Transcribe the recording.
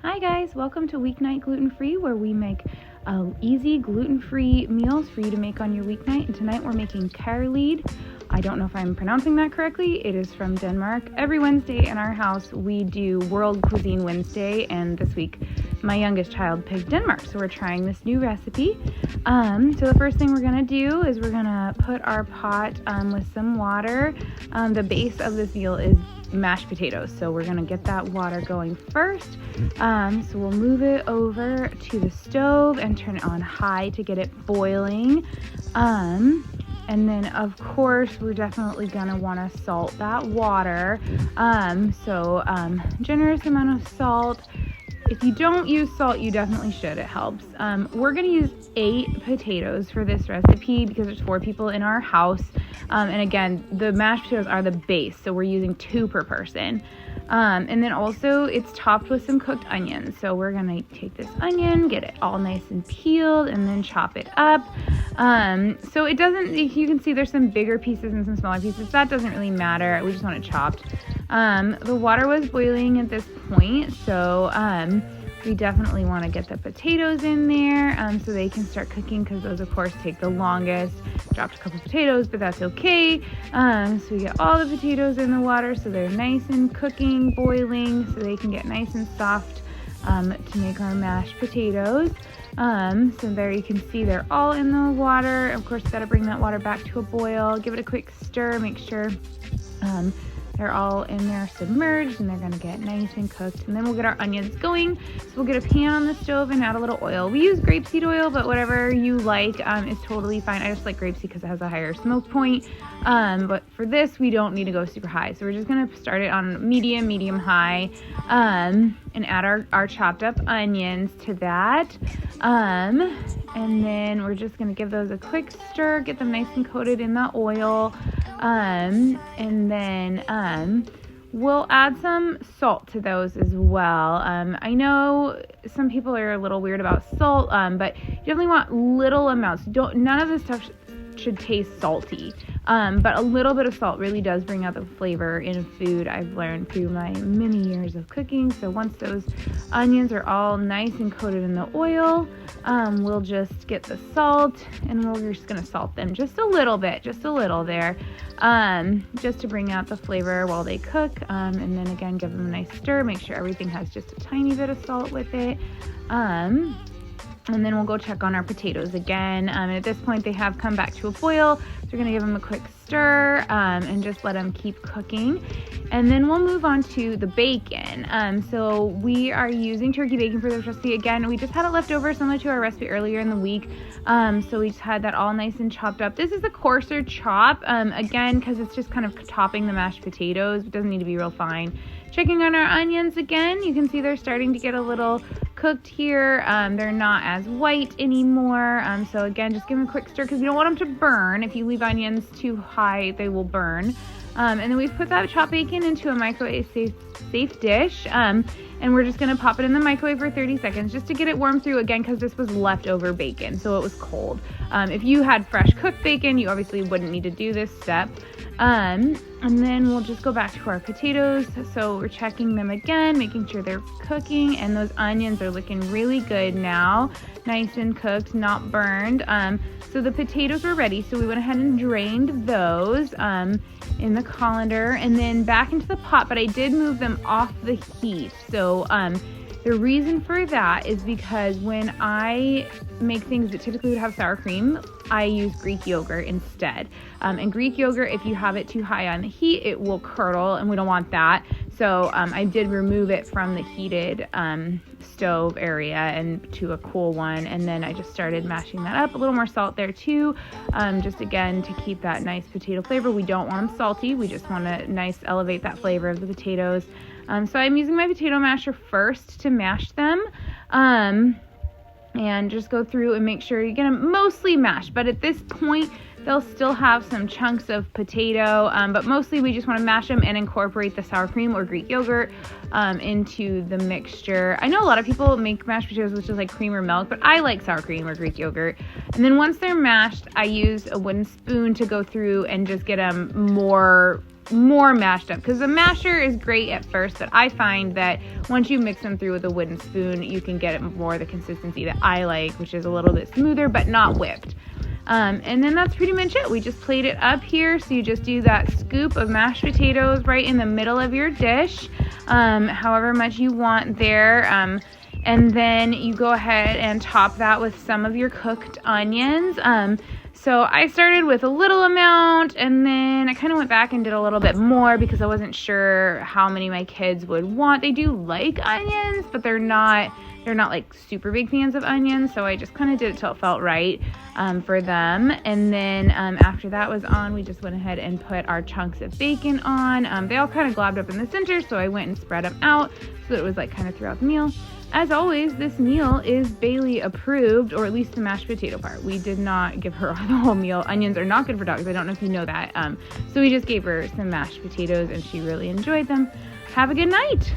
Hi guys, welcome to Weeknight Gluten Free, where we make easy gluten-free meals for you to make on your weeknight. And tonight we're making Kærlighed. I don't know if I'm pronouncing that correctly. It is from Denmark. Every Wednesday in our house we do World Cuisine Wednesday, and this week my youngest child picked Denmark, so we're trying this new recipe. So the first thing we're gonna do is we're gonna put our pot with some water. The base of this meal is mashed potatoes, so we're gonna get that water going first. So we'll move it over to the stove and turn it on high to get it boiling. And then of course we're definitely gonna want to salt that water. Generous amount of salt. If you don't use salt, you definitely should. It helps. We're going to use 8 potatoes for this recipe because there's 4 people in our house. And again, the mashed potatoes are the base, so we're using 2 per person. And then also it's topped with some cooked onions. So we're going to take this onion, get it all nice and peeled, and then chop it up. So it doesn't, you can see there's some bigger pieces and some smaller pieces. That doesn't really matter. We just want it chopped. The water was boiling at this point, so we definitely want to get the potatoes in there so they can start cooking, because those of course take the longest. Dropped a couple potatoes, but that's okay. So we get all the potatoes in the water so they're nice and cooking, boiling, so they can get nice and soft to make our mashed potatoes. So there you can see they're all in the water. Of course, got to bring that water back to a boil. Give it a quick stir. Make sure they're all in there submerged, and they're going to get nice and cooked. And then we'll get our onions going. So we'll get a pan on the stove and add a little oil. We use grapeseed oil, but whatever you like is totally fine. I just like grapeseed because it has a higher smoke point. But for this, we don't need to go super high. So we're just going to start it on medium high, and add our chopped up onions to that. And then we're just going to give those a quick stir, get them nice and coated in the oil. And then we'll add some salt to those as well. I know some people are a little weird about salt, but you definitely want little amounts. None of this stuff should taste salty. But a little bit of salt really does bring out the flavor in food, I've learned through my many years of cooking. So once those onions are all nice and coated in the oil, we'll just get the salt, and we're just going to salt them just a little bit, just a little there, just to bring out the flavor while they cook. And then again, give them a nice stir, make sure everything has just a tiny bit of salt with it. And then we'll go check on our potatoes again. And at this point, they have come back to a boil. So we're gonna give them a quick stir and just let them keep cooking. And then we'll move on to the bacon. So we are using turkey bacon for this recipe. Again, we just had it left over similar to our recipe earlier in the week. So we just had that all nice and chopped up. This is a coarser chop, again, because it's just kind of topping the mashed potatoes. It doesn't need to be real fine. Checking on our onions again, you can see they're starting to get a little cooked here. They're not as white anymore. So again, just give them a quick stir because you don't want them to burn. If you leave onions too high, they will burn. And then we've put that chopped bacon into a microwave safe dish. And we're just gonna pop it in the microwave for 30 seconds just to get it warm through, again, because this was leftover bacon, so it was cold. If you had fresh cooked bacon, you obviously wouldn't need to do this step. And then we'll just go back to our potatoes. So we're checking them again, making sure they're cooking, and those onions are looking really good now. Nice and cooked, not burned. So the potatoes were ready, so we went ahead and drained those in the colander and then back into the pot, but I did move them off the heat. So the reason for that is because when I make things that typically would have sour cream, I use Greek yogurt instead. And Greek yogurt, if you have it too high on the heat, it will curdle, and we don't want that. So I did remove it from the heated stove area and to a cool one, and then I just started mashing that up. A little more salt there too, just again to keep that nice potato flavor. We don't want them salty, we just want to elevate that flavor of the potatoes. So I'm using my potato masher first to mash them, and just go through and make sure you get them mostly mashed. But at this point, they'll still have some chunks of potato, but mostly we just want to mash them and incorporate the sour cream or Greek yogurt into the mixture. I know a lot of people make mashed potatoes with just like cream or milk, but I like sour cream or Greek yogurt. And then once they're mashed, I use a wooden spoon to go through and just get them more more mashed up, because the masher is great at first, but I find that once you mix them through with a wooden spoon, you can get it more the consistency that I like, which is a little bit smoother but not whipped. And then that's pretty much it. We just plate it up here, so you just do that scoop of mashed potatoes right in the middle of your dish, however much you want there. And then you go ahead and top that with some of your cooked onions. So I started with a little amount, and then I kind of went back and did a little bit more because I wasn't sure how many my kids would want. They do like onions, but they're not like super big fans of onions, so I just kind of did it till it felt right for them. And then after that was on, we just went ahead and put our chunks of bacon on. They all kind of globbed up in the center, so I went and spread them out so that it was like kind of throughout the meal. As always, this meal is Bailey approved, or at least the mashed potato part. We did not give her the whole meal. Onions are not good for dogs. I don't know if you know that. So we just gave her some mashed potatoes, and she really enjoyed them. Have a good night.